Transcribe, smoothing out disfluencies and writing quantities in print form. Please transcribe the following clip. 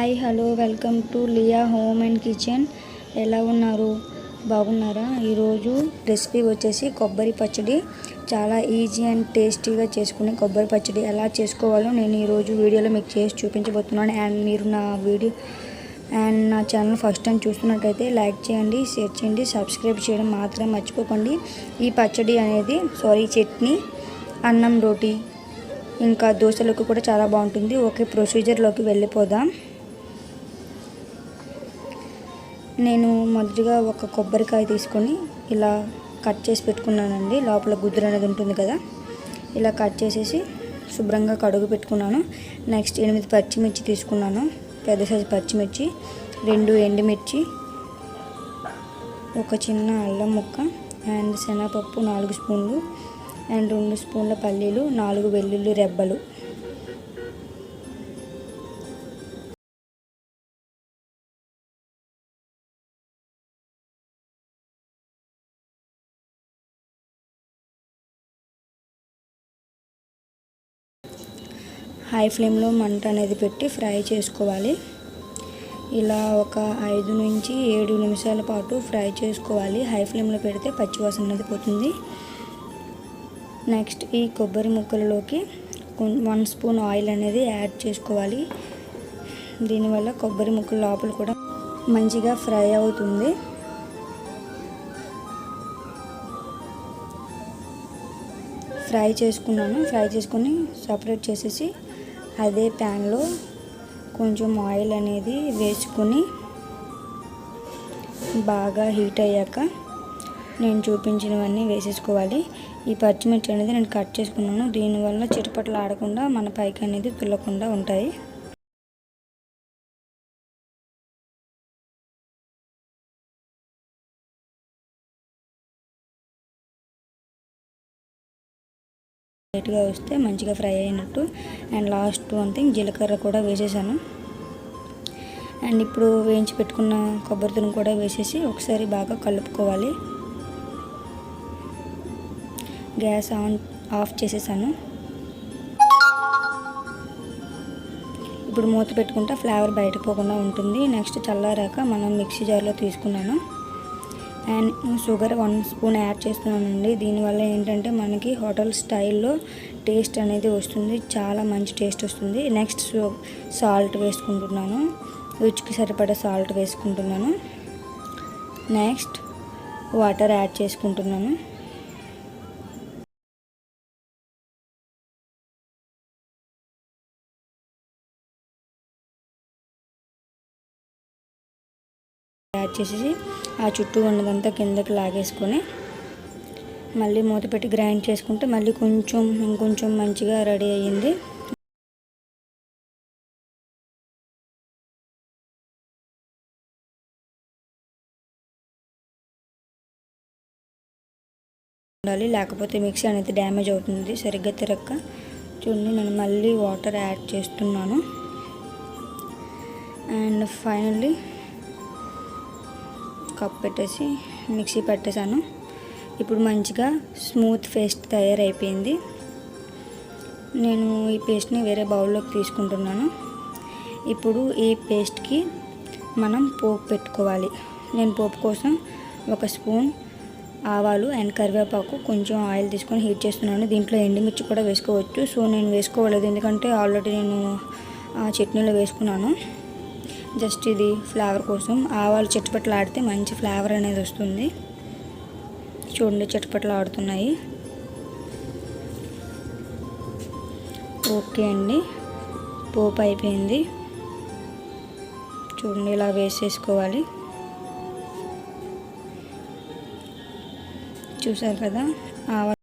Hi hello welcome to Liya home and kitchen. ఎలా ఉన్నారు? బాగున్నారా? ఈరోజు రెసిపీ వచ్చేసి కొబ్బరి పచ్చడి. చాలా ఈజీ అండ్ టేస్టీగా చేసుకునే కొబ్బరి పచ్చడి ఎలా చేసుకోవాలో నేను ఈరోజు వీడియోలో మీకు చేసి చూపించబోతున్నాను. అండ్ మీరు నా ఛానల్ ఫస్ట్ టైం చూస్తున్నట్టయితే లైక్ చేయండి, షేర్ చేయండి, సబ్స్క్రైబ్ చేయడం మాత్రం మర్చిపోకండి. ఈ పచ్చడి అనేది చట్నీ, అన్నం, రోటీ ఇంకా దోశలకు కూడా చాలా బాగుంటుంది. ఓకే, ప్రొసీజర్లోకి వెళ్ళిపోదాం. నేను మొదటిగా ఒక కొబ్బరికాయ తీసుకొని ఇలా కట్ చేసి పెట్టుకున్నానండి. లోపల గుద్దురు అనేది ఉంటుంది కదా, ఇలా కట్ చేసేసి శుభ్రంగా కడుగు పెట్టుకున్నాను. నెక్స్ట్ 8 పచ్చిమిర్చి తీసుకున్నాను, పెద్ద సైజు పచ్చిమిర్చి, 2 ఎండుమిర్చి, ఒక చిన్న అల్లం ముక్క, అండ్ శనగపప్పు 4 స్పూన్లు, అండ్ 2 స్పూన్ల పల్లీలు, 4 వెల్లుల్లి రెబ్బలు. హై ఫ్లేమ్లో మంట అనేది పెట్టి ఫ్రై చేసుకోవాలి. ఇలా ఒక 5 నుంచి 7 నిమిషాల పాటు ఫ్రై చేసుకోవాలి. హై ఫ్లేమ్లో పెడితే పచ్చివాసన అనేది పోతుంది. నెక్స్ట్ ఈ కొబ్బరి ముక్కలలోకి 1 స్పూన్ ఆయిల్ అనేది యాడ్ చేసుకోవాలి. దీనివల్ల కొబ్బరి ముక్కల లోపల కూడా మంచిగా ఫ్రై అవుతుంది. ఫ్రై చేసుకొని సపరేట్ చేసేసి అదే ప్యాన్లో కొంచెం ఆయిల్ అనేది వేసుకొని బాగా హీట్ అయ్యాక నేను చూపించినవన్నీ వేసేసుకోవాలి. ఈ పచ్చిమిర్చి అనేది నేను కట్ చేసుకున్నాను. దీనివల్ల చిటపటలు ఆడకుండా మన పైకి అనేది తుల్లకుండా ఉంటాయి. లైట్గా వస్తే మంచిగా ఫ్రై అయినట్టు. అండ్ లాస్ట్ వన్ థింగ్, జీలకర్ర కూడా వేసేసాను. అండ్ ఇప్పుడు వేయించి పెట్టుకున్న కొబ్బరి తురుము కూడా వేసేసి ఒకసారి బాగా కలుపుకోవాలి. గ్యాస్ ఆఫ్ చేసేసాను. ఇప్పుడు మూత పెట్టుకుంటే ఫ్లేవర్ బయటకు పోకుండా ఉంటుంది. నెక్స్ట్ చల్లారాక మనం మిక్సీ జార్లో తీసుకున్నాను. అండ్ షుగర్ 1 స్పూన్ యాడ్ చేస్తున్నానండి. దీనివల్ల ఏంటంటే మనకి హోటల్ స్టైల్లో టేస్ట్ అనేది వస్తుంది, చాలా మంచి టేస్ట్ వస్తుంది. నెక్స్ట్ సాల్ట్ వేసుకుంటున్నాను, రుచికి సరిపడా సాల్ట్ వేసుకుంటున్నాను. నెక్స్ట్ వాటర్ యాడ్ చేసుకుంటున్నాను. యాడ్ చేసేసి ఆ చుట్టూ ఉన్నదంతా కిందకి లాగేసుకొని మళ్ళీ మూత పెట్టి గ్రైండ్ చేసుకుంటే మళ్ళీ ఇంకొంచెం మంచిగా రెడీ అయ్యింది. ఉండాలి, లేకపోతే మిక్సీ అనేది డ్యామేజ్ అవుతుంది సరిగ్గా తిరక్క. చూడండి, నేను మళ్ళీ వాటర్ యాడ్ చేస్తున్నాను. అండ్ ఫైనల్లీ కప్ పెట్టేసి మిక్సీ పెట్టేశాను. ఇప్పుడు మంచిగా స్మూత్ పేస్ట్ తయారైపోయింది. నేను ఈ పేస్ట్ని వేరే బౌల్లోకి తీసుకుంటున్నాను. ఇప్పుడు ఈ పేస్ట్కి మనం పోపు పెట్టుకోవాలి. నేను పోపు కోసం 1 స్పూన్ ఆవాలు అండ్ కరివేపాకు, కొంచెం ఆయిల్ తీసుకొని హీట్ చేస్తున్నాను. దీంట్లో ఎండుమిర్చి కూడా వేసుకోవచ్చు. సో నేను వేసుకోలేదు, ఎందుకంటే ఆల్రెడీ నేను చట్నీలో వేసుకున్నాను. జస్ట్ ఇది ఫ్లేవర్ కోసం. ఆవాలు చిటపట్లు ఆడితే మంచి ఫ్లేవర్ అనేది వస్తుంది. చూడండి, చిటపట్లు ఆడుతున్నాయి. ఓకే అండి, పోపు అయిపోయింది. చూడండి, ఇలా వేసేసుకోవాలి. చూసారు కదా, ఆవాలు